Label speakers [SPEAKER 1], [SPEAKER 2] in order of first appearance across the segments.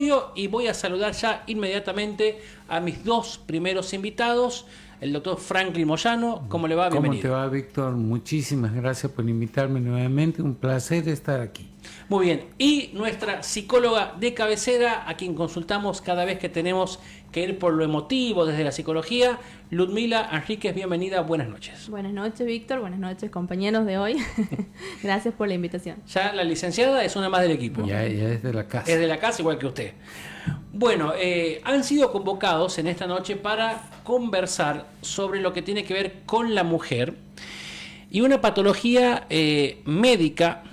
[SPEAKER 1] estudio y voy a saludar ya inmediatamente a mis dos primeros invitados, el doctor Franklin Moyano. ¿Cómo le va? Bienvenido.
[SPEAKER 2] ¿Cómo te va, Víctor? Muchísimas gracias por invitarme nuevamente. Un placer estar aquí.
[SPEAKER 1] Muy bien. Y nuestra psicóloga de cabecera, a quien consultamos cada vez que tenemos que ir por lo emotivo desde la psicología, Ludmila Enríquez. Bienvenida. Buenas noches.
[SPEAKER 3] Buenas noches, Víctor. Buenas noches, compañeros de hoy. Gracias por la invitación.
[SPEAKER 1] Ya la licenciada es una más del equipo.
[SPEAKER 2] Ya es de la casa.
[SPEAKER 1] Es de la casa, igual que usted. Bueno, han sido convocados en esta noche para conversar sobre lo que tiene que ver con la mujer y una patología médica,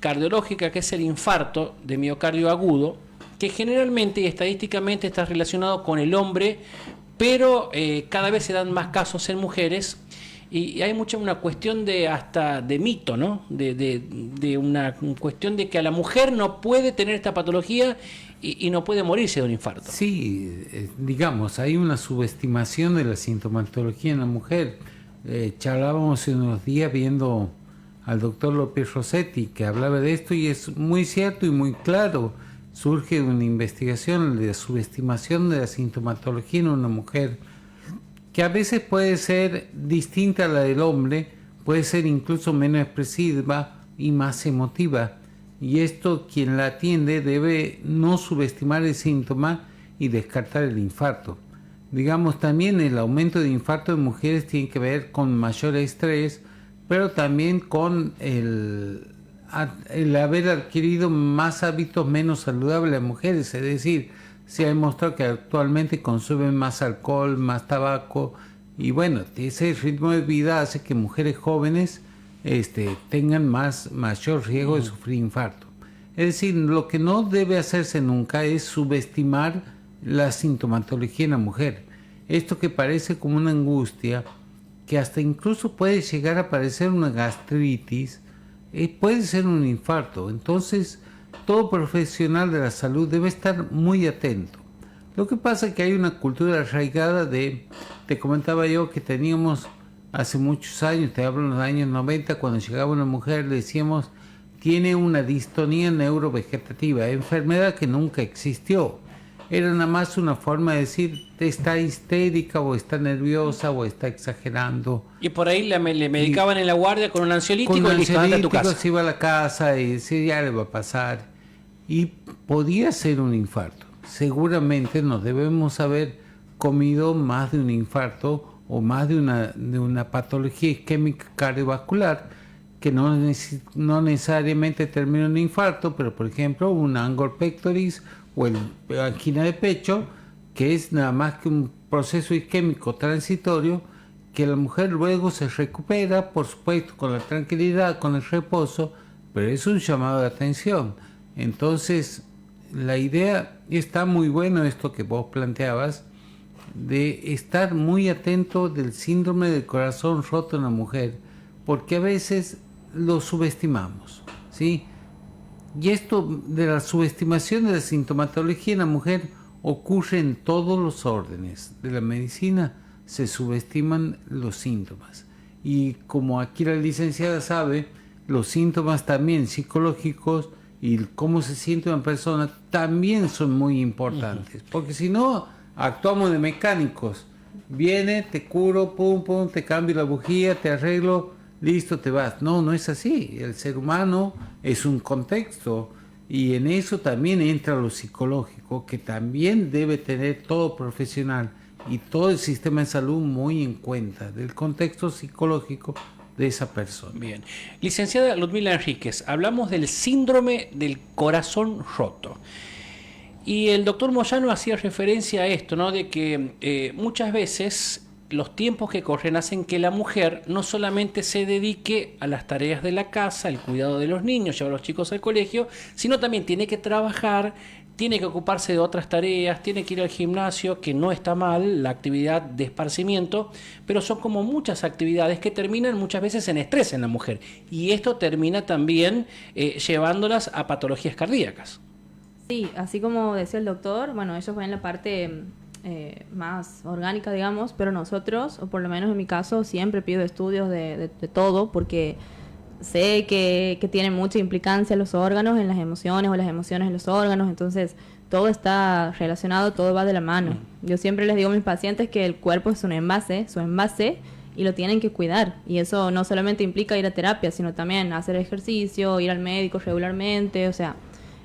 [SPEAKER 1] cardiológica, que es el infarto de miocardio agudo, que generalmente y estadísticamente está relacionado con el hombre, pero cada vez se dan más casos en mujeres. Y hay una cuestión de hasta de mito, ¿no? De una cuestión de que a la mujer no puede tener esta patología y no puede morirse de un infarto.
[SPEAKER 2] Sí, digamos, hay una subestimación de la sintomatología en la mujer. Charlábamos hace unos días viendo al doctor López Rossetti, que hablaba de esto, y es muy cierto y muy claro. Surge una investigación de la subestimación de la sintomatología en una mujer, que a veces puede ser distinta a la del hombre, puede ser incluso menos expresiva y más emotiva. Y esto, quien la atiende debe no subestimar el síntoma y descartar el infarto. Digamos, también el aumento de infarto en mujeres tiene que ver con mayor estrés, pero también con el haber adquirido más hábitos menos saludables en mujeres, es decir, se ha demostrado que actualmente consumen más alcohol, más tabaco, y bueno, ese ritmo de vida hace que mujeres jóvenes tengan mayor riesgo de sufrir infarto. Es decir, lo que no debe hacerse nunca es subestimar la sintomatología en la mujer. Esto que parece como una angustia, que hasta incluso puede llegar a parecer una gastritis, puede ser un infarto. Entonces, todo profesional de la salud debe estar muy atento. Lo que pasa es que hay una cultura arraigada te comentaba yo que teníamos hace muchos años, te hablo en los años 90, cuando llegaba una mujer le decíamos, tiene una distonía neurovegetativa, enfermedad que nunca existió. Era nada más una forma de decir, está histérica o está nerviosa o está exagerando.
[SPEAKER 1] Y por ahí le medicaban en la guardia con un ansiolítico y listo, anda a tu casa.
[SPEAKER 2] Se iba a la casa y decía, ya le va a pasar. Y podía ser un infarto. Seguramente nos debemos haber comido más de un infarto o más de una patología isquémica cardiovascular que no necesariamente termina en un infarto, pero por ejemplo un angor pectoris o el angina de pecho, que es nada más que un proceso isquémico transitorio que la mujer luego se recupera, por supuesto, con la tranquilidad, con el reposo, pero es un llamado de atención. Entonces, la idea está muy bueno esto que vos planteabas, de estar muy atento del síndrome del corazón roto en la mujer, porque a veces lo subestimamos, ¿sí? Y esto de la subestimación de la sintomatología en la mujer ocurre en todos los órdenes de la medicina, se subestiman los síntomas. Y como aquí la licenciada sabe, los síntomas también psicológicos y cómo se siente una persona también son muy importantes, porque si no, actuamos de mecánicos. Viene, te curo, pum, pum, te cambio la bujía, te arreglo, listo, te vas. No, no es así. El ser humano es un contexto y en eso también entra lo psicológico, que también debe tener todo profesional y todo el sistema de salud muy en cuenta del contexto psicológico de esa persona.
[SPEAKER 1] Bien. Licenciada Ludmila Enríquez, hablamos del síndrome del corazón roto. Y el doctor Moyano hacía referencia a esto, ¿no? De que muchas veces los tiempos que corren hacen que la mujer no solamente se dedique a las tareas de la casa, el cuidado de los niños, llevar a los chicos al colegio, sino también tiene que trabajar, tiene que ocuparse de otras tareas, tiene que ir al gimnasio, que no está mal, la actividad de esparcimiento, pero son como muchas actividades que terminan muchas veces en estrés en la mujer. Y esto termina también llevándolas a patologías cardíacas.
[SPEAKER 3] Sí, así como decía el doctor, bueno, ellos ven la parte más orgánica, digamos, pero nosotros, o por lo menos en mi caso, siempre pido estudios de todo, porque sé que tienen mucha implicancia los órganos en las emociones o las emociones en los órganos, entonces todo está relacionado, todo va de la mano. Yo siempre les digo a mis pacientes que el cuerpo es un envase, su envase, y lo tienen que cuidar. Y eso no solamente implica ir a terapia, sino también hacer ejercicio, ir al médico regularmente. O sea,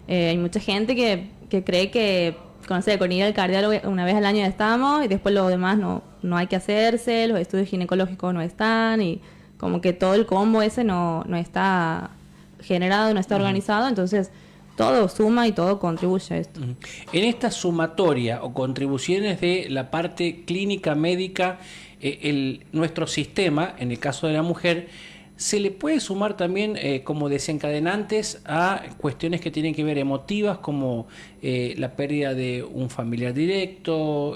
[SPEAKER 3] hay mucha gente que cree que, no sé, con ir al cardiólogo una vez al año ya estamos y después lo demás no hay que hacerse, los estudios ginecológicos no están y como que todo el combo ese no está generado, no está organizado. Entonces, todo suma y todo contribuye a esto.
[SPEAKER 1] En esta sumatoria o contribuciones de la parte clínica médica, nuestro sistema, en el caso de la mujer, se le puede sumar también como desencadenantes a cuestiones que tienen que ver emotivas, como la pérdida de un familiar directo,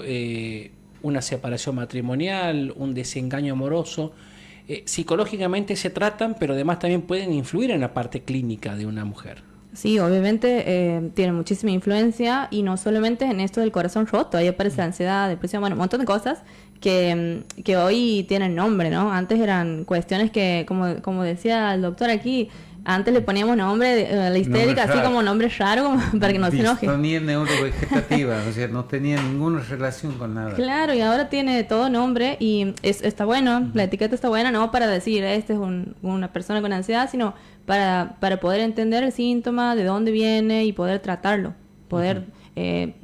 [SPEAKER 1] una separación matrimonial, un desengaño amoroso. Psicológicamente se tratan, pero además también pueden influir en la parte clínica de una mujer.
[SPEAKER 3] Sí, obviamente tiene muchísima influencia y no solamente en esto del corazón roto, ahí aparece ansiedad, depresión, bueno, un montón de cosas que hoy tienen nombre, ¿no? Antes eran cuestiones que, como decía el doctor aquí, antes le poníamos nombre a la histérica, así como nombre raro, como para que no se enoje.
[SPEAKER 2] Distonía neurovegetativa, o sea, no tenía ninguna relación con nada.
[SPEAKER 3] Claro, y ahora tiene todo nombre y está bueno, la etiqueta está buena, no para decir, este es una persona con ansiedad, sino para poder entender el síntoma, de dónde viene y poder tratarlo, poder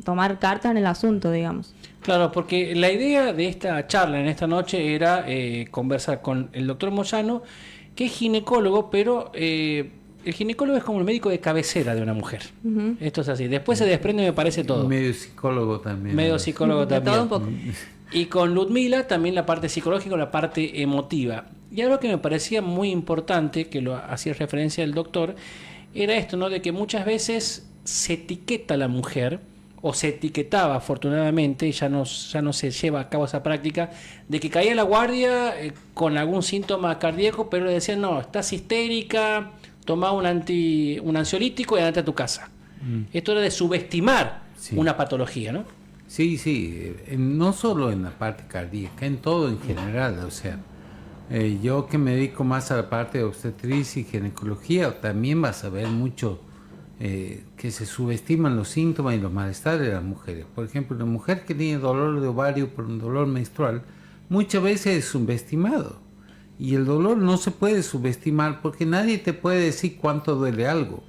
[SPEAKER 3] tomar cartas en el asunto, digamos.
[SPEAKER 1] Claro, porque la idea de esta charla en esta noche era conversar con el doctor Moyano, que es ginecólogo, pero el ginecólogo es como el médico de cabecera de una mujer. Esto es así. Después se desprende, me parece, todo.
[SPEAKER 2] Medio psicólogo también.
[SPEAKER 1] Medio psicólogo también.
[SPEAKER 3] Todo un poco.
[SPEAKER 1] Y con Ludmila también la parte psicológica, la parte emotiva. Y algo que me parecía muy importante, que lo hacía referencia el doctor, era esto, ¿no? De que muchas veces se etiqueta a la mujer, o se etiquetaba afortunadamente, y ya no se lleva a cabo esa práctica, de que caía la guardia con algún síntoma cardíaco, pero le decían, no, estás histérica, toma un ansiolítico y andate a tu casa. Esto era de subestimar una patología, ¿no?
[SPEAKER 2] Sí, no solo en la parte cardíaca, en todo en general, o sea, yo que me dedico más a la parte de obstetricia y ginecología, también vas a ver mucho que se subestiman los síntomas y los malestares de las mujeres. Por ejemplo, una mujer que tiene dolor de ovario por un dolor menstrual, muchas veces es subestimado. Y el dolor no se puede subestimar porque nadie te puede decir cuánto duele algo.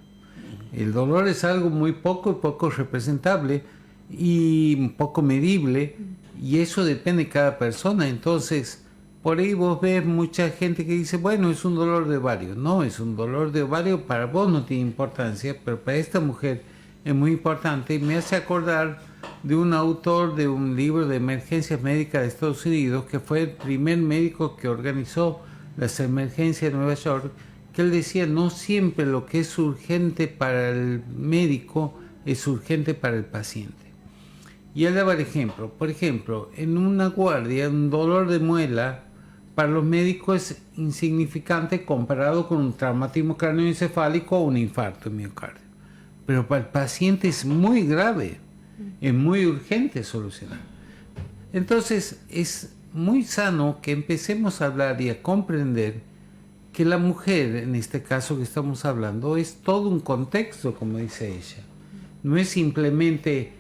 [SPEAKER 2] El dolor es algo muy poco representable y poco medible, y eso depende de cada persona. Entonces, por ahí vos ves mucha gente que dice, bueno, es un dolor de ovario. No, es un dolor de ovario, para vos no tiene importancia, pero para esta mujer es muy importante. Y me hace acordar de un autor de un libro de emergencias médicas de Estados Unidos, que fue el primer médico que organizó las emergencias de Nueva York, que él decía, no siempre lo que es urgente para el médico es urgente para el paciente. Y él daba el ejemplo, por ejemplo, en una guardia, un dolor de muela, para los médicos es insignificante comparado con un traumatismo craneoencefálico o un infarto de miocardio. Pero para el paciente es muy grave, es muy urgente solucionar. Entonces es muy sano que empecemos a hablar y a comprender que la mujer, en este caso que estamos hablando, es todo un contexto, como dice ella. No es simplemente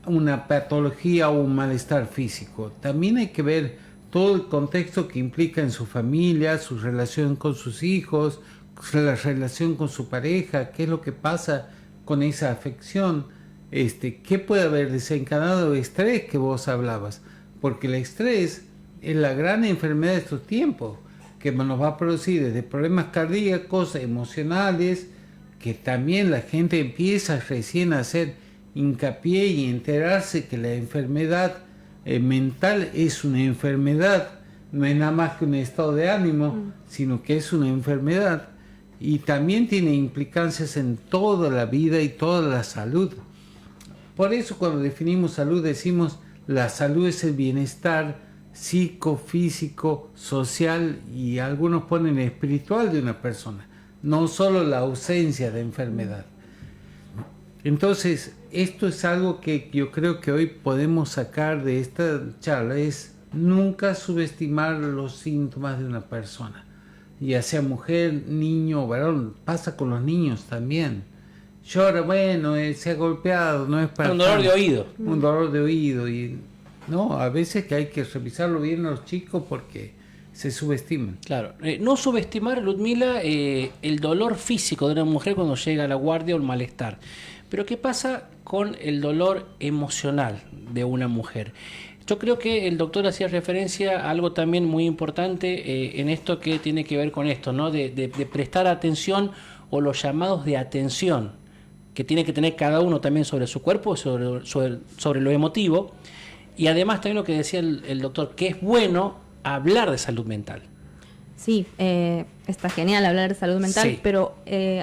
[SPEAKER 2] una patología o un malestar físico. También hay que ver todo el contexto que implica en su familia, su relación con sus hijos, la relación con su pareja, qué es lo que pasa con esa afección, qué puede haber desencadenado el estrés que vos hablabas, porque el estrés es la gran enfermedad de estos tiempos, que nos va a producir desde problemas cardíacos, emocionales, que también la gente empieza recién a hacer hincapié y enterarse que la enfermedad mental es una enfermedad, no es nada más que un estado de ánimo, sino que es una enfermedad y también tiene implicancias en toda la vida y toda la salud. Por eso cuando definimos salud decimos la salud es el bienestar psicofísico, social y algunos ponen espiritual de una persona, no solo la ausencia de enfermedad. Entonces, esto es algo que yo creo que hoy podemos sacar de esta charla, es nunca subestimar los síntomas de una persona, ya sea mujer, niño o varón, pasa con los niños también. llora, bueno, se ha golpeado, no es para
[SPEAKER 1] Un dolor
[SPEAKER 2] tanto.
[SPEAKER 1] de oído.
[SPEAKER 2] Un dolor de oído. Y no, a veces que hay que revisarlo bien a los chicos porque se subestiman.
[SPEAKER 1] Claro, no subestimar, Ludmila, el dolor físico de una mujer cuando llega a la guardia o el malestar. Pero ¿qué pasa con el dolor emocional de una mujer? Yo creo que el doctor hacía referencia a algo también muy importante en esto que tiene que ver con esto, ¿no? De prestar atención o los llamados de atención que tiene que tener cada uno también sobre su cuerpo, sobre lo emotivo. Y además también lo que decía el doctor, que es bueno hablar de salud mental.
[SPEAKER 3] Sí, está genial hablar de salud mental,
[SPEAKER 1] Sí.
[SPEAKER 3] pero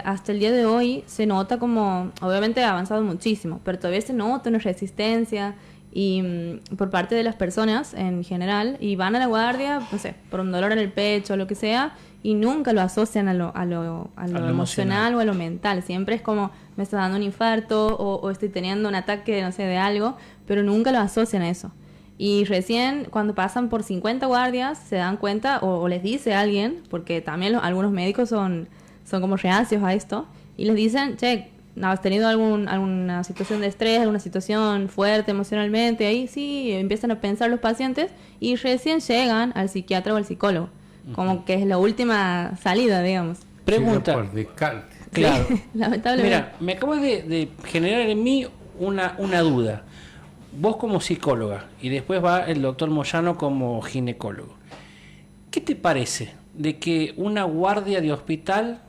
[SPEAKER 3] hasta el día de hoy se nota como, obviamente ha avanzado muchísimo, pero todavía se nota una resistencia y por parte de las personas en general, y van a la guardia, no sé, por un dolor en el pecho o lo que sea, y nunca lo asocian a lo emocional o a lo mental. Siempre es como, me está dando un infarto o estoy teniendo un ataque, no sé, de algo, pero nunca lo asocian a eso. Y recién cuando pasan por 50 guardias se dan cuenta o les dice a alguien, porque también algunos médicos son como reacios a esto, y les dicen, che, ¿no has tenido alguna situación de estrés, alguna situación fuerte emocionalmente? Ahí sí, empiezan a pensar los pacientes y recién llegan al psiquiatra o al psicólogo, como que es la última salida, digamos.
[SPEAKER 1] Pregunta.
[SPEAKER 2] Por descarte.
[SPEAKER 1] Claro.
[SPEAKER 3] Sí, lamentablemente.
[SPEAKER 1] Mira, me acabas de generar en mí una duda. Vos como psicóloga y después va el doctor Moyano como ginecólogo. ¿Qué te parece de que una guardia de hospital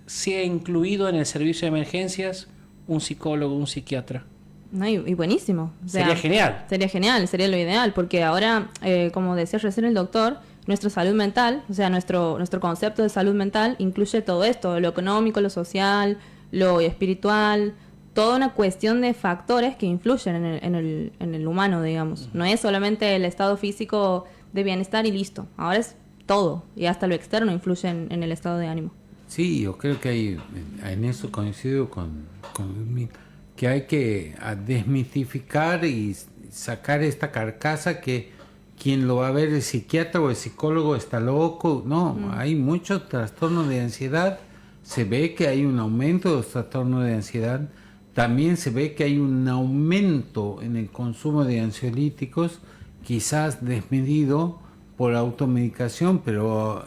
[SPEAKER 1] sea incluido en el servicio de emergencias un psicólogo, un psiquiatra?
[SPEAKER 3] No, y buenísimo. O sea,
[SPEAKER 1] Sería genial.
[SPEAKER 3] Sería genial, sería lo ideal, porque ahora, como decía recién el doctor, nuestra salud mental, o sea, nuestro concepto de salud mental incluye todo esto, lo económico, lo social, lo espiritual, toda una cuestión de factores que influyen en el humano, digamos. No es solamente el estado físico de bienestar y listo. Ahora es todo, y hasta lo externo influye en el estado de ánimo.
[SPEAKER 2] Sí, yo creo que en eso coincido con Ludmila, que hay que desmitificar y sacar esta carcasa que quien lo va a ver, el psiquiatra o el psicólogo, está loco. No, hay muchos trastornos de ansiedad. Se ve que hay un aumento de los trastornos de ansiedad. También se ve que hay un aumento en el consumo de ansiolíticos, quizás desmedido por automedicación, pero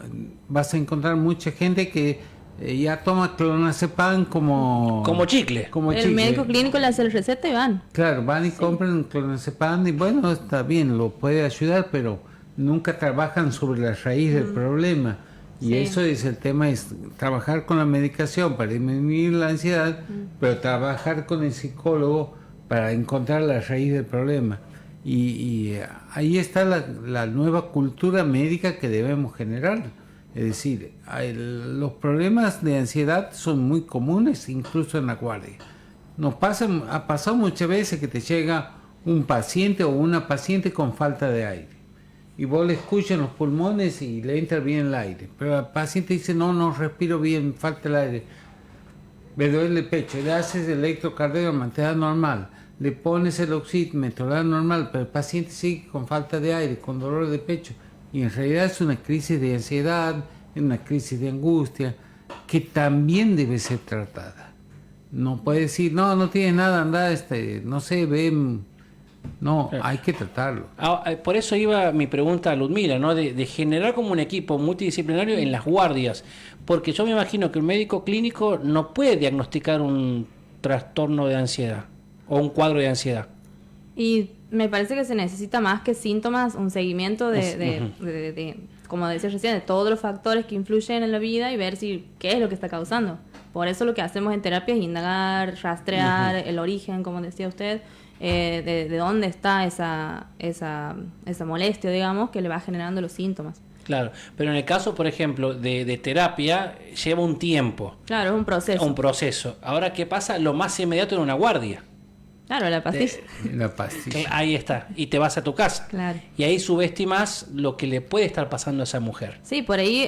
[SPEAKER 2] vas a encontrar mucha gente que ya toma clonazepam como
[SPEAKER 1] chicle.
[SPEAKER 3] El médico clínico le hace el receta y van.
[SPEAKER 2] Claro, van y compran clonazepam y bueno, está bien, lo puede ayudar, pero nunca trabajan sobre la raíz del problema. Y
[SPEAKER 3] Sí.
[SPEAKER 2] eso es el tema, es trabajar con la medicación para disminuir la ansiedad, pero trabajar con el psicólogo para encontrar la raíz del problema. Y ahí está la nueva cultura médica que debemos generar. Es decir, los problemas de ansiedad son muy comunes, incluso en la guardia. Ha pasado muchas veces que te llega un paciente o una paciente con falta de aire. Y vos le escuchas los pulmones y le entra bien el aire. Pero el paciente dice, no respiro bien, falta el aire. Me duele el pecho, le haces el electrocardiograma, te da normal. Le pones el oxímetro, te da normal, pero el paciente sigue con falta de aire, con dolor de pecho. Y en realidad es una crisis de ansiedad, una crisis de angustia, que también debe ser tratada. No puede decir, no tiene nada, anda, no sé, ven. No, hay que tratarlo.
[SPEAKER 1] Por eso iba mi pregunta a Ludmila, ¿no? De generar como un equipo multidisciplinario en las guardias, porque yo me imagino que un médico clínico no puede diagnosticar un trastorno de ansiedad o un cuadro de ansiedad.
[SPEAKER 3] Y me parece que se necesita más que síntomas, un seguimiento de como decía recién, de todos los factores que influyen en la vida y ver qué es lo que está causando. Por eso lo que hacemos en terapia es indagar, rastrear el origen, como decía usted, de dónde está esa molestia, digamos, que le va generando los síntomas.
[SPEAKER 1] Claro, pero en el caso, por ejemplo, de terapia, lleva un tiempo.
[SPEAKER 3] Claro, es un proceso.
[SPEAKER 1] Un proceso. Ahora, ¿qué pasa? Lo más inmediato en una guardia.
[SPEAKER 3] Claro, la pastilla.
[SPEAKER 2] La pastilla.
[SPEAKER 1] Ahí está. Y te vas a tu casa.
[SPEAKER 3] Claro.
[SPEAKER 1] Y ahí subestimas lo que le puede estar pasando a esa mujer.
[SPEAKER 3] Sí, por ahí,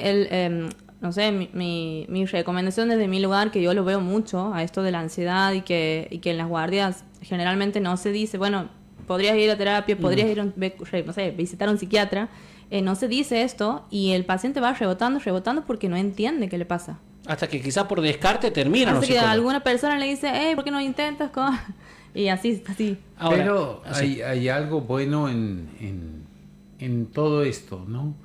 [SPEAKER 3] no sé, mi recomendación desde mi lugar, que yo lo veo mucho, a esto de la ansiedad y que en las guardias generalmente no se dice, bueno, podrías ir a terapia, podrías ir no sé, visitar a un psiquiatra. No se dice esto y el paciente va rebotando porque no entiende qué le pasa.
[SPEAKER 1] Hasta que quizás por descarte terminan los
[SPEAKER 3] Así que
[SPEAKER 1] psicólogos.
[SPEAKER 3] alguna persona le dice, ¿por qué no intentas con...? Y así, así.
[SPEAKER 1] Ahora,
[SPEAKER 2] Pero
[SPEAKER 1] así.
[SPEAKER 2] hay algo bueno en todo esto, ¿no?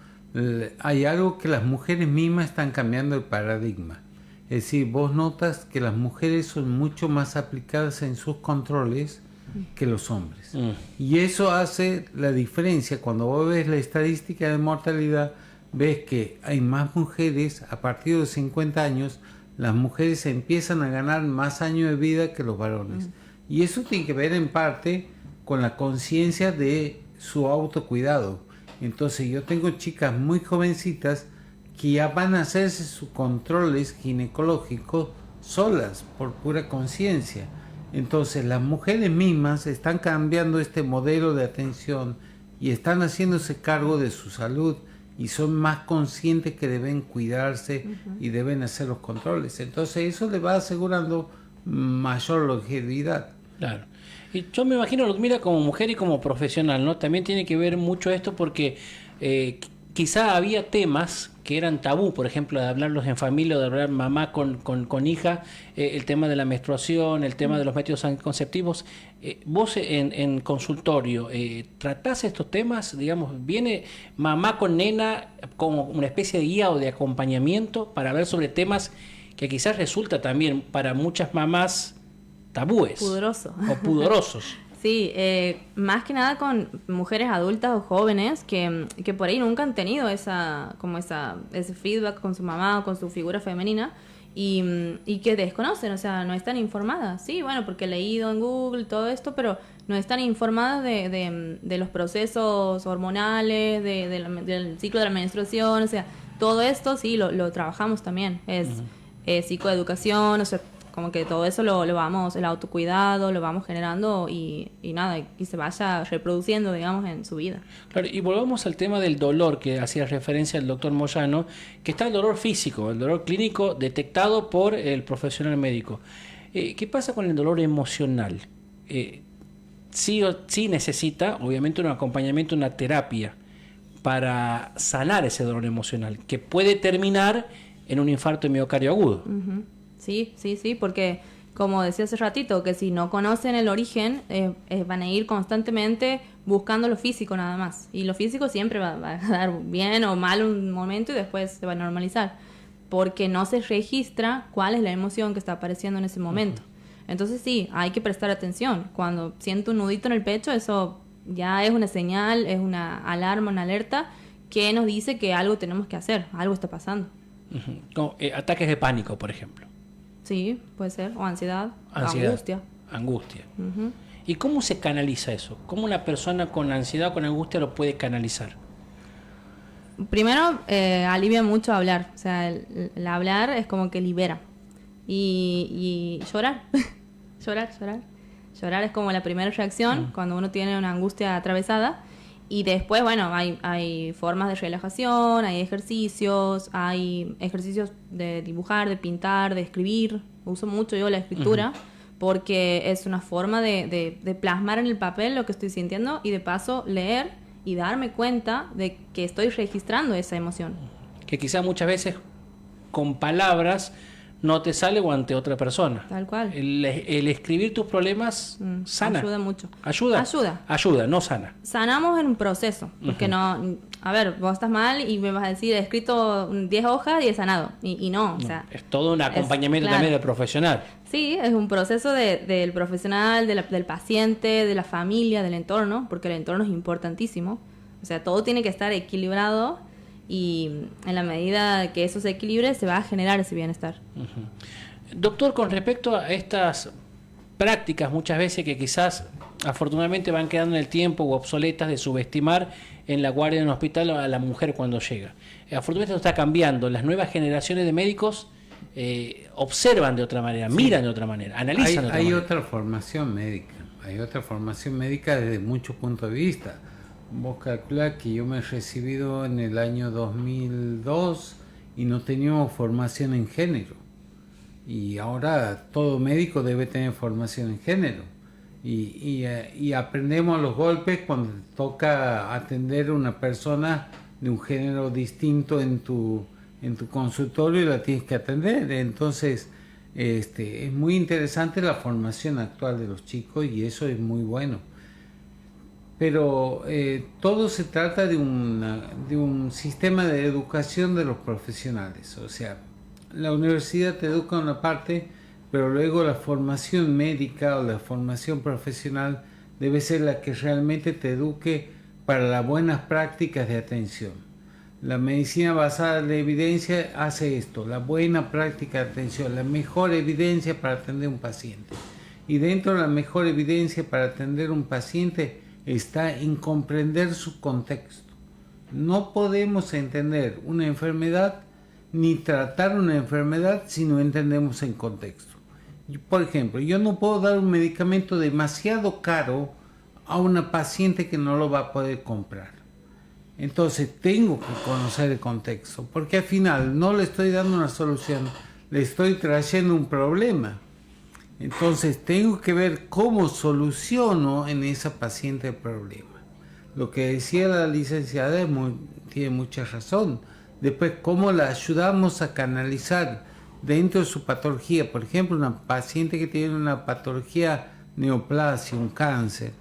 [SPEAKER 2] Hay algo que las mujeres mismas están cambiando el paradigma. Es decir, vos notas que las mujeres son mucho más aplicadas en sus controles que los hombres. Y eso hace la diferencia. Cuando vos ves la estadística de mortalidad, ves que hay más mujeres a partir de los 50 años, las mujeres empiezan a ganar más años de vida que los varones. Y eso tiene que ver en parte con la conciencia de su autocuidado. Entonces yo tengo chicas muy jovencitas que ya van a hacerse sus controles ginecológicos solas, por pura conciencia. Entonces las mujeres mismas están cambiando este modelo de atención y están haciéndose cargo de su salud y son más conscientes que deben cuidarse y deben hacer los controles. Entonces eso le va asegurando mayor longevidad.
[SPEAKER 1] Claro. Y yo me imagino, Ludmila, como mujer y como profesional, ¿no? También tiene que ver mucho esto porque quizá había temas que eran tabú, por ejemplo, de hablarlos en familia, de hablar mamá con hija, el tema de la menstruación, el tema de los métodos anticonceptivos. Vos en consultorio, ¿tratás estos temas? Digamos, ¿viene mamá con nena como una especie de guía o de acompañamiento para hablar sobre temas que quizás resulta también para muchas mamás tabúes
[SPEAKER 3] Pudoroso.
[SPEAKER 1] o pudorosos?
[SPEAKER 3] Sí, más que nada con mujeres adultas o jóvenes que por ahí nunca han tenido ese feedback con su mamá o con su figura femenina y que desconocen, o sea, no están informadas. Sí, bueno, porque he leído en Google todo esto, pero no están informadas de los procesos hormonales, del ciclo de la menstruación, o sea, todo esto sí lo trabajamos también. Es psicoeducación, o sea, como que todo eso lo vamos, el autocuidado, lo vamos generando y nada, y se vaya reproduciendo, digamos, en su vida.
[SPEAKER 1] Claro, y volvamos al tema del dolor que hacía referencia el doctor Moyano, que está el dolor físico, el dolor clínico detectado por el profesional médico. ¿Qué pasa con el dolor emocional? Sí necesita, obviamente, un acompañamiento, una terapia para sanar ese dolor emocional, que puede terminar en un infarto de miocardio agudo.
[SPEAKER 3] Uh-huh. Sí, porque como decía hace ratito, que si no conocen el origen, van a ir constantemente buscando lo físico nada más. Y lo físico siempre va a dar bien o mal un momento y después se va a normalizar. Porque no se registra cuál es la emoción que está apareciendo en ese momento. Entonces sí, hay que prestar atención. Cuando siento un nudito en el pecho, eso ya es una señal, es una alarma, una alerta que nos dice que algo tenemos que hacer, algo está pasando.
[SPEAKER 1] Como, ataques de pánico, por ejemplo.
[SPEAKER 3] Sí, puede ser. O ansiedad.
[SPEAKER 1] Angustia. Uh-huh. ¿Y cómo se canaliza eso? ¿Cómo una persona con ansiedad o con angustia lo puede canalizar?
[SPEAKER 3] Primero, alivia mucho hablar. O sea, el hablar es como que libera. Y llorar. Llorar es como la primera reacción cuando uno tiene una angustia atravesada. Y después, bueno, hay formas de relajación, hay ejercicios de dibujar, de pintar, de escribir. Uso mucho yo la escritura porque es una forma de plasmar en el papel lo que estoy sintiendo y de paso leer y darme cuenta de que estoy registrando esa emoción.
[SPEAKER 1] Que quizás muchas veces con palabras no te sale o ante otra persona.
[SPEAKER 3] Tal cual.
[SPEAKER 1] El escribir tus problemas sana.
[SPEAKER 3] Ayuda mucho.
[SPEAKER 1] Ayuda, no sana.
[SPEAKER 3] Sanamos en un proceso. Porque no... A ver, vos estás mal y me vas a decir, he escrito 10 hojas y he sanado. Y no, o sea...
[SPEAKER 1] Es todo un acompañamiento también del profesional.
[SPEAKER 3] Sí, es un proceso del profesional, del paciente, de la familia, del entorno, porque el entorno es importantísimo. O sea, todo tiene que estar equilibrado y en la medida que eso se equilibre se va a generar ese bienestar.
[SPEAKER 1] Doctor, con respecto a estas prácticas muchas veces que quizás afortunadamente van quedando en el tiempo o obsoletas de subestimar en la guardia en un hospital a la mujer cuando llega. Afortunadamente esto está cambiando. Las nuevas generaciones de médicos observan de otra manera, miran de otra manera, analizan de otra manera.
[SPEAKER 2] Hay otra formación médica desde muchos puntos de vista. Vos calculás que yo me he recibido en el año 2002 y no teníamos formación en género. Y ahora todo médico debe tener formación en género. Y aprendemos a los golpes cuando toca atender a una persona de un género distinto en tu en tu consultorio y la tienes que atender. Entonces, es muy interesante la formación actual de los chicos y eso es muy bueno. Pero todo se trata de un sistema de educación de los profesionales. O sea, la universidad te educa en una parte, pero luego la formación médica o la formación profesional debe ser la que realmente te eduque para las buenas prácticas de atención. La medicina basada en la evidencia hace esto, la buena práctica de atención, la mejor evidencia para atender a un paciente. Y dentro de la mejor evidencia para atender a un paciente está en comprender su contexto. No podemos entender una enfermedad ni tratar una enfermedad si no entendemos el contexto. Por ejemplo, yo no puedo dar un medicamento demasiado caro a una paciente que no lo va a poder comprar. Entonces tengo que conocer el contexto, porque al final no le estoy dando una solución, le estoy trayendo un problema. Entonces tengo que ver cómo soluciono en esa paciente el problema. Lo que decía la licenciada tiene mucha razón. Después, cómo la ayudamos a canalizar dentro de su patología. Por ejemplo, una paciente que tiene una patología neoplasia, un cáncer.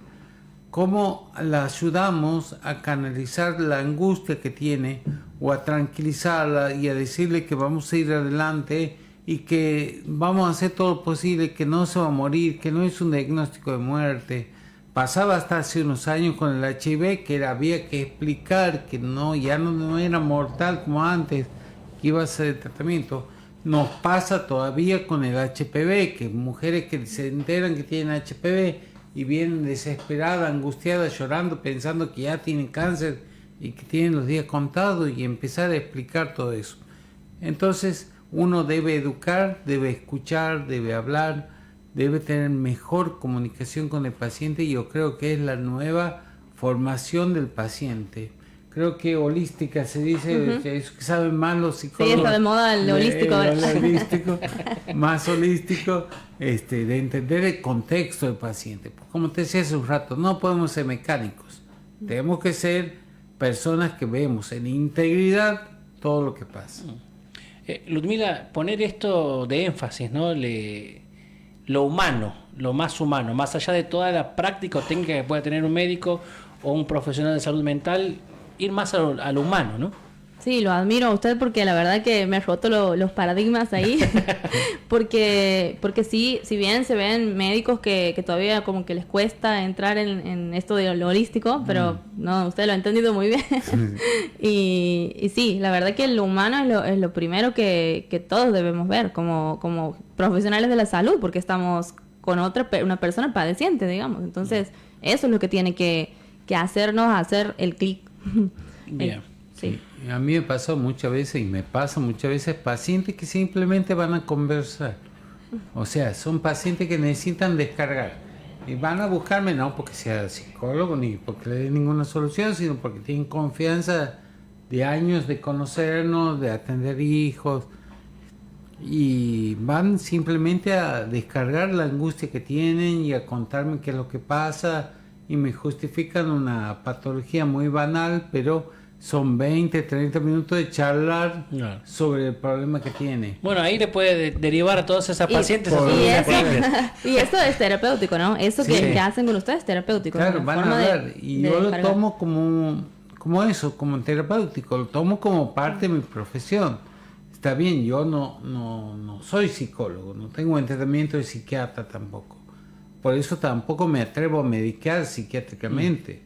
[SPEAKER 2] ¿Cómo la ayudamos a canalizar la angustia que tiene o a tranquilizarla y a decirle que vamos a ir adelante y que vamos a hacer todo lo posible, que no se va a morir, que no es un diagnóstico de muerte? Pasaba hasta hace unos años con el HIV que había que explicar que ya no era mortal como antes, que iba a ser el tratamiento. Nos pasa todavía con el HPV, que mujeres que se enteran que tienen HPV y vienen desesperadas, angustiadas, llorando, pensando que ya tienen cáncer y que tienen los días contados, y empezar a explicar todo eso. Entonces uno debe educar, debe escuchar, debe hablar, debe tener mejor comunicación con el paciente, y yo creo que es la nueva formación del paciente. Creo que holística se dice, que es que saben más los psicólogos.
[SPEAKER 3] Sí, está de moda el holístico.
[SPEAKER 2] Más holístico, de entender el contexto del paciente. Como te decía hace un rato, no podemos ser mecánicos. Tenemos que ser personas que vemos en integridad todo lo que pasa.
[SPEAKER 1] Ludmila, poner esto de énfasis, ¿no? Lo humano, lo más humano, más allá de toda la práctica o técnica que pueda tener un médico o un profesional de salud mental, ir más a lo humano, ¿no?
[SPEAKER 3] Sí, lo admiro a usted porque la verdad que me ha roto los paradigmas ahí. porque sí, si bien se ven médicos que todavía como que les cuesta entrar en esto de lo holístico, pero no, usted lo ha entendido muy bien. y sí, la verdad que lo humano es lo primero que todos debemos ver como profesionales de la salud, porque estamos con una persona padeciente, digamos. Entonces, eso es lo que tiene que hacernos hacer el clic.
[SPEAKER 1] Bien.
[SPEAKER 3] Sí.
[SPEAKER 2] A mí me pasó muchas veces, y me pasa muchas veces, pacientes que simplemente van a conversar. O sea, son pacientes que necesitan descargar. Y van a buscarme no porque sea psicólogo ni porque le dé ninguna solución, sino porque tienen confianza de años de conocernos, de atender hijos. Y van simplemente a descargar la angustia que tienen y a contarme qué es lo que pasa. Y me justifican una patología muy banal, pero son 20, 30 minutos de charlar sobre el problema que tiene.
[SPEAKER 1] Bueno, ahí le puede derivar a todas esas pacientes.
[SPEAKER 3] Y eso es terapéutico, ¿no? Eso que hacen con ustedes es terapéutico.
[SPEAKER 2] Claro,
[SPEAKER 3] ¿no?
[SPEAKER 2] van a hablar. Y yo lo tomo como eso, como terapéutico. Lo tomo como parte de mi profesión. Está bien, yo no soy psicólogo, no tengo entrenamiento de psiquiatra tampoco. Por eso tampoco me atrevo a medicar psiquiátricamente.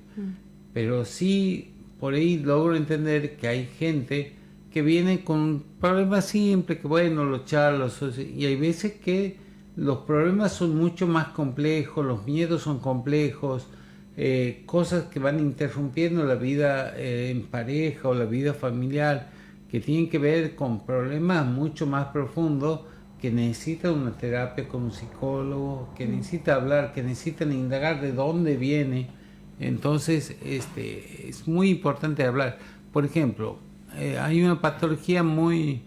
[SPEAKER 2] Pero sí, por ahí logro entender que hay gente que viene con problemas simples, que bueno, los charlos, y hay veces que los problemas son mucho más complejos, los miedos son complejos, cosas que van interrumpiendo la vida en pareja o la vida familiar, que tienen que ver con problemas mucho más profundos, que necesitan una terapia con un psicólogo, que necesita hablar, que necesitan indagar de dónde viene. Entonces es muy importante hablar. Por ejemplo, hay una patología muy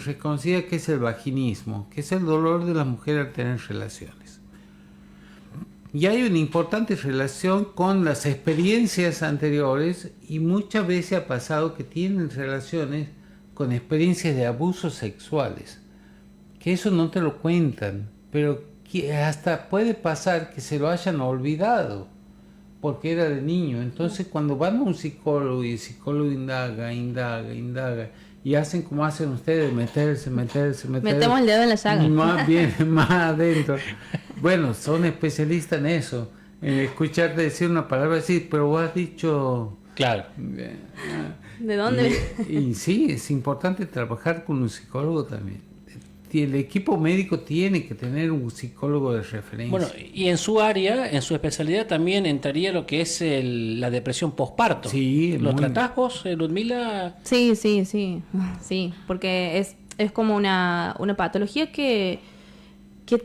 [SPEAKER 2] reconocida que es el vaginismo, que es el dolor de la mujer al tener relaciones. Y hay una importante relación con las experiencias anteriores, y muchas veces ha pasado que tienen relaciones con experiencias de abusos sexuales, que eso no te lo cuentan, pero que hasta puede pasar que se lo hayan olvidado porque era de niño. Entonces cuando van a un psicólogo y el psicólogo indaga y hacen como hacen ustedes, meterse.
[SPEAKER 3] Metemos el dedo en la llaga.
[SPEAKER 2] Más bien, más adentro. Bueno, son especialistas en eso, en escucharte decir una palabra así, pero vos has dicho...
[SPEAKER 1] Claro.
[SPEAKER 3] ¿De dónde?
[SPEAKER 2] Y sí, es importante trabajar con un psicólogo también. El equipo médico tiene que tener un psicólogo de referencia.
[SPEAKER 1] Bueno, y en su área, en su especialidad, también entraría lo que es la depresión posparto.
[SPEAKER 2] Sí,
[SPEAKER 1] ¿Lo tratás vos, Ludmila?
[SPEAKER 3] Sí, porque es como una patología que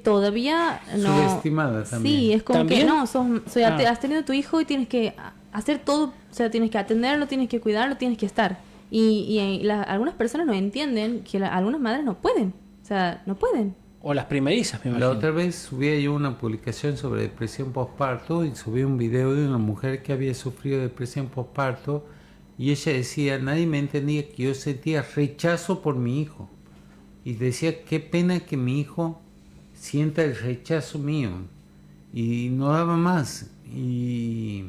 [SPEAKER 3] todavía no...
[SPEAKER 2] Subestimada también.
[SPEAKER 3] Sí, es como
[SPEAKER 1] ¿También?
[SPEAKER 3] que no, has tenido tu hijo y tienes que hacer todo, o sea, tienes que atenderlo, tienes que cuidarlo, tienes que estar. Y algunas personas no entienden que algunas madres no pueden, o sea, no pueden.
[SPEAKER 1] O las primerizas, me
[SPEAKER 2] La
[SPEAKER 1] imagino.
[SPEAKER 2] otra vez subí yo una publicación sobre depresión postparto y subí un video de una mujer que había sufrido depresión postparto y ella decía, nadie me entendía, que yo sentía rechazo por mi hijo. Y decía, qué pena que mi hijo sienta el rechazo mío. Y no daba más. Y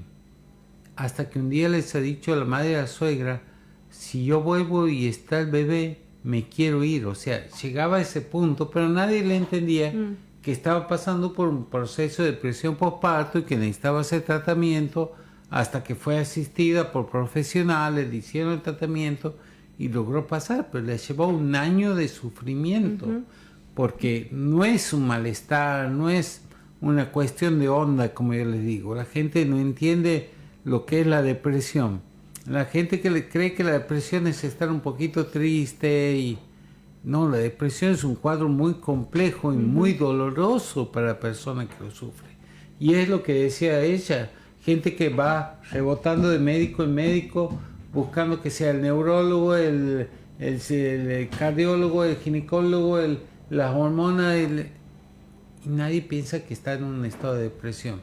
[SPEAKER 2] hasta que un día les ha dicho a la madre y a la suegra, si yo vuelvo y está el bebé, me quiero ir. O sea, llegaba a ese punto, pero nadie le entendía que estaba pasando por un proceso de depresión postparto y que necesitaba hacer tratamiento, hasta que fue asistida por profesionales, le hicieron el tratamiento y logró pasar, pero le llevó un año de sufrimiento, porque no es un malestar, no es una cuestión de onda, como yo les digo. La gente no entiende lo que es la depresión. La gente cree que la depresión es estar un poquito triste y no, la depresión es un cuadro muy complejo y muy doloroso para la persona que lo sufre. Y es lo que decía ella, gente que va rebotando de médico en médico, buscando que sea el neurólogo, el cardiólogo, el ginecólogo, las hormonas, y nadie piensa que está en un estado de depresión.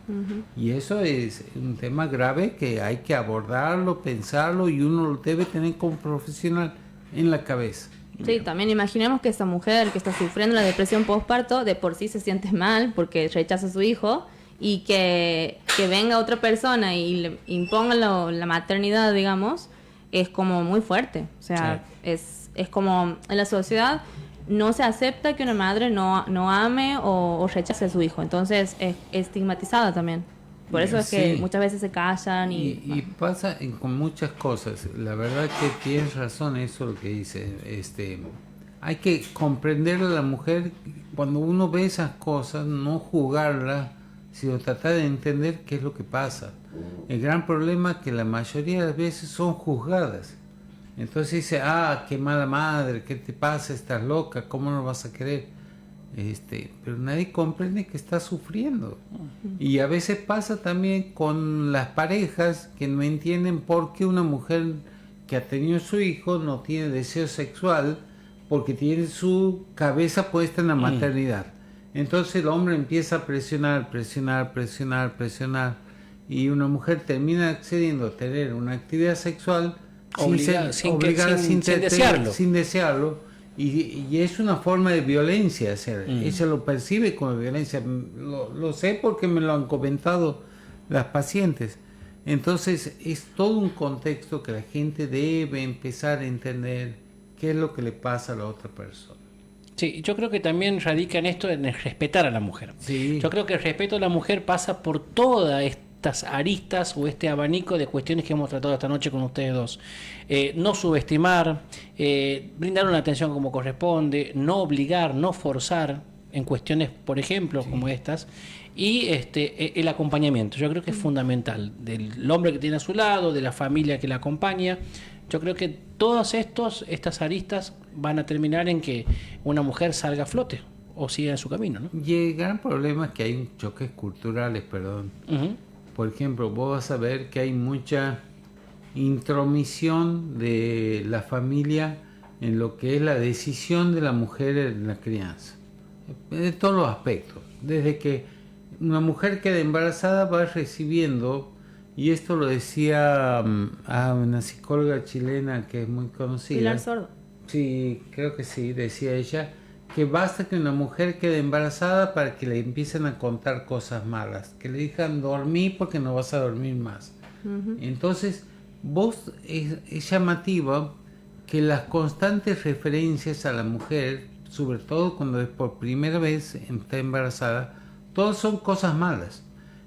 [SPEAKER 2] Y eso es un tema grave que hay que abordarlo, pensarlo, y uno lo debe tener como profesional en la cabeza.
[SPEAKER 3] Sí, también imaginemos que esa mujer que está sufriendo la depresión postparto de por sí se siente mal porque rechaza a su hijo, y que venga otra persona y le imponga la maternidad, digamos, es como muy fuerte. O sea, es como en la sociedad no se acepta que una madre no ame o rechace a su hijo. Entonces es estigmatizada también. Por eso es que muchas veces se callan.
[SPEAKER 2] Y pasa con muchas cosas. La verdad que tienes razón eso lo que dice. Hay que comprender a la mujer cuando uno ve esas cosas, no juzgarla, sino tratar de entender qué es lo que pasa. El gran problema es que la mayoría de las veces son juzgadas. Entonces dice, qué mala madre, ¿qué te pasa? Estás loca, ¿cómo no vas a querer? Pero nadie comprende que está sufriendo. Y a veces pasa también con las parejas que no entienden por qué una mujer que ha tenido su hijo no tiene deseo sexual, porque tiene su cabeza puesta en la maternidad. Entonces el hombre empieza a presionar, y una mujer termina accediendo a tener una actividad sexual sin desearlo, y es una forma de violencia. O sea, ella lo percibe como violencia, lo sé porque me lo han comentado las pacientes. Entonces es todo un contexto que la gente debe empezar a entender qué es lo que le pasa a la otra persona.
[SPEAKER 1] Sí, yo creo que también radica en esto, en el respetar a la mujer.
[SPEAKER 2] Sí.
[SPEAKER 1] Yo creo que el respeto a la mujer pasa por todas estas aristas o este abanico de cuestiones que hemos tratado esta noche con ustedes dos. No subestimar, brindar una atención como corresponde, no obligar, no forzar en cuestiones, por ejemplo, como estas, y el acompañamiento. Yo creo que es fundamental, del hombre que tiene a su lado, de la familia que la acompaña. Yo creo que todas estas aristas van a terminar en que una mujer salga a flote o siga en su camino, ¿no?
[SPEAKER 2] Y el gran problema es que hay choques culturales, perdón. Por ejemplo, vos vas a ver que hay mucha intromisión de la familia en lo que es la decisión de la mujer en la crianza, de todos los aspectos. Desde que una mujer queda embarazada va recibiendo, y esto lo decía una psicóloga chilena que es muy conocida,
[SPEAKER 3] Pilar Sordo.
[SPEAKER 2] Sí, creo que sí, decía ella, que basta que una mujer quede embarazada para que le empiecen a contar cosas malas, que le digan dormir porque no vas a dormir más. Entonces, es llamativo que las constantes referencias a la mujer, sobre todo cuando es por primera vez está embarazada, todas son cosas malas.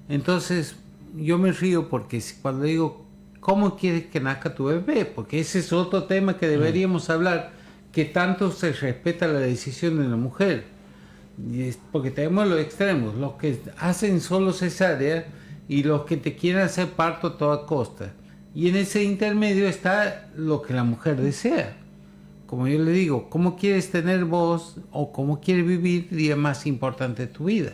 [SPEAKER 2] Entonces, yo me río porque cuando digo, ¿cómo quieres que nazca tu bebé? Porque ese es otro tema que deberíamos hablar, que tanto se respeta la decisión de la mujer. Porque tenemos los extremos, los que hacen solo cesárea y los que te quieren hacer parto a toda costa. Y en ese intermedio está lo que la mujer desea. Como yo le digo, ¿cómo quieres tener vos o cómo quieres vivir el día más importante de tu vida?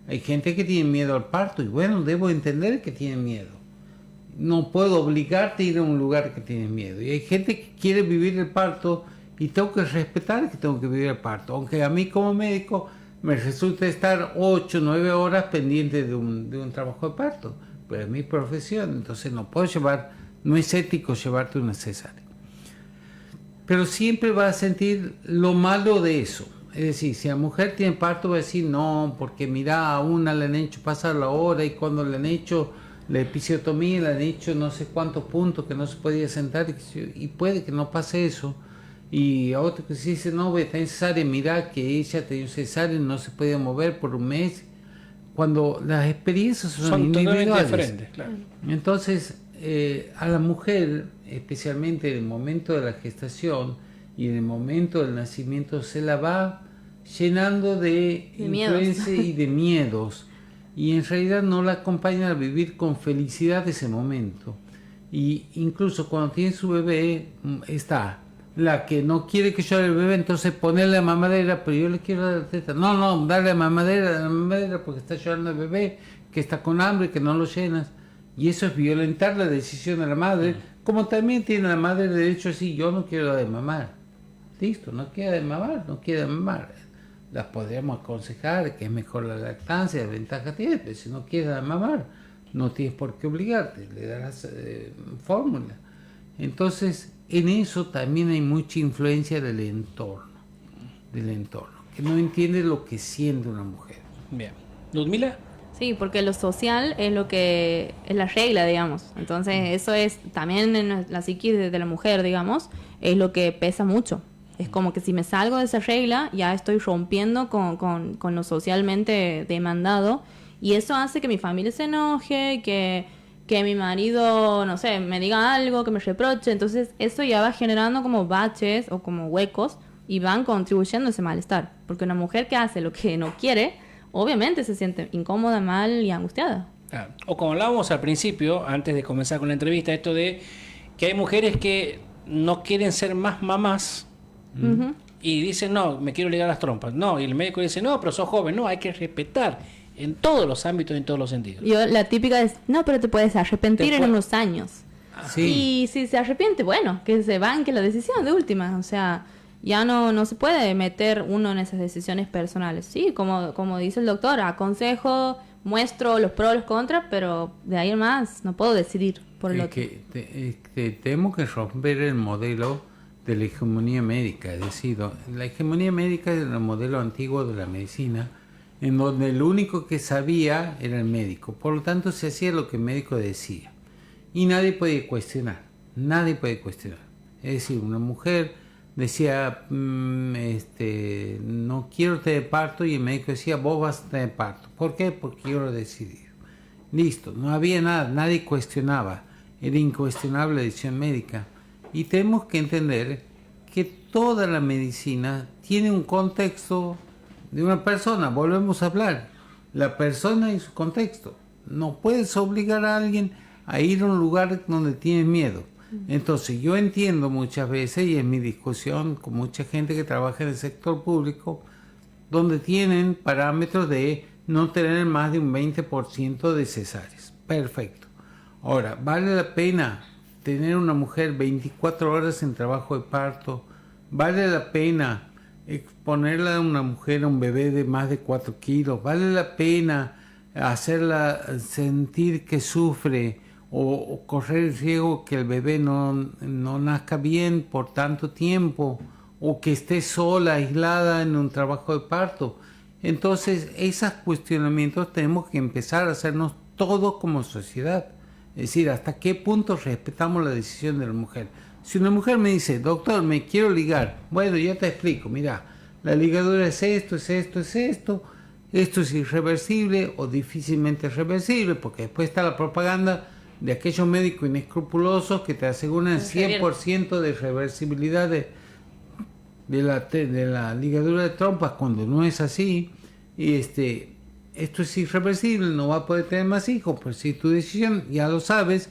[SPEAKER 2] Hay gente que tiene miedo al parto y bueno, debo entender que tienen miedo. No puedo obligarte a ir a un lugar que tienes miedo. Y hay gente que quiere vivir el parto y tengo que respetar que tengo que vivir el parto. Aunque a mí como médico me resulta estar 8 o 9 horas pendiente de un trabajo de parto. Pero es mi profesión, entonces no es ético llevarte una cesárea. Pero siempre va a sentir lo malo de eso. Es decir, si la mujer tiene parto va a decir no, porque mira, a una le han hecho pasar la hora y cuando le han hecho la episiotomía le han hecho no sé cuántos puntos que no se podía sentar y puede que no pase eso. Y a otro que se dice no, está en cesárea, mira que ella tenía cesárea y no se podía mover por un mes. Cuando las experiencias son individuales. Diferentes, claro. Entonces, a la mujer, especialmente en el momento de la gestación y en el momento del nacimiento, se la va llenando de influencia y de miedos. Y en realidad no la acompaña a vivir con felicidad ese momento. Y incluso cuando tiene su bebé, está la que no quiere que llore el bebé, entonces ponerle la mamadera, pero yo le quiero dar la teta. No, darle la mamadera porque está llorando el bebé, que está con hambre, que no lo llenas. Y eso es violentar la decisión de la madre, como también tiene la madre el derecho a decir, yo no quiero dar de mamar. Listo, no quiere de mamar, no quiere de mamar. Las podríamos aconsejar que es mejor la lactancia, la ventaja tiene, pero si no quieres dar de mamar, no tienes por qué obligarte, le darás fórmula. Entonces, en eso también hay mucha influencia del entorno, que no entiende lo que siente una mujer.
[SPEAKER 1] Bien. ¿Ludmila?
[SPEAKER 3] Sí, porque lo social es lo que es la regla, digamos. Entonces, eso es también en la psiquis de la mujer, digamos, es lo que pesa mucho. Es como que si me salgo de esa regla, ya estoy rompiendo con lo socialmente demandado. Y eso hace que mi familia se enoje, que mi marido, no sé, me diga algo, que me reproche. Entonces, eso ya va generando como baches o como huecos y van contribuyendo a ese malestar. Porque una mujer que hace lo que no quiere, obviamente se siente incómoda, mal y angustiada.
[SPEAKER 1] O como hablábamos al principio, antes de comenzar con la entrevista, esto de que hay mujeres que no quieren ser más mamás y dicen, no, me quiero ligar las trompas. No, y el médico dice, no, pero sos joven. No, hay que respetar en todos los ámbitos, en todos los sentidos.
[SPEAKER 3] La típica es, no, pero te puedes arrepentir en unos años.
[SPEAKER 2] Sí.
[SPEAKER 3] Y si se arrepiente, bueno, que se banque la decisión de última. O sea, ya no se puede meter uno en esas decisiones personales. Sí, como dice el doctor, aconsejo, muestro los pros y los contras, pero de ahí en más no puedo decidir por el otro.
[SPEAKER 2] Tenemos que romper el modelo de la hegemonía médica. Es decir, la hegemonía médica es el modelo antiguo de la medicina, en donde el único que sabía era el médico. Por lo tanto, se hacía lo que el médico decía. Y nadie puede cuestionar. Es decir, una mujer decía, no quiero tener parto, y el médico decía, vos vas a tener parto. ¿Por qué? Porque yo lo he decidido. Listo, no había nada, nadie cuestionaba. Era incuestionable la decisión médica. Y tenemos que entender que toda la medicina tiene un contexto de una persona. Volvemos a hablar, la persona y su contexto. No puedes obligar a alguien a ir a un lugar donde tiene miedo. Entonces yo entiendo muchas veces, y es mi discusión con mucha gente que trabaja en el sector público, donde tienen parámetros de no tener más de un 20% de cesáreas. Perfecto. Ahora, ¿vale la pena tener una mujer 24 horas en trabajo de parto? ¿Vale la pena exponerla a una mujer, a un bebé de más de 4 kilos? ¿Vale la pena hacerla sentir que sufre o correr el riesgo que el bebé no nazca bien por tanto tiempo o que esté sola, aislada en un trabajo de parto. Entonces, esos cuestionamientos tenemos que empezar a hacernos todos como sociedad. Es decir, hasta qué punto respetamos la decisión de la mujer. Si una mujer me dice, doctor, me quiero ligar, bueno, yo te explico, mira, la ligadura es esto, es esto, es esto, esto es irreversible o difícilmente reversible, porque después está la propaganda de aquellos médicos inescrupulosos que te aseguran 100% de reversibilidad de la ligadura de trompas, cuando no es así. Y esto es irreversible, no va a poder tener más hijos, pues si tu decisión ya lo sabes,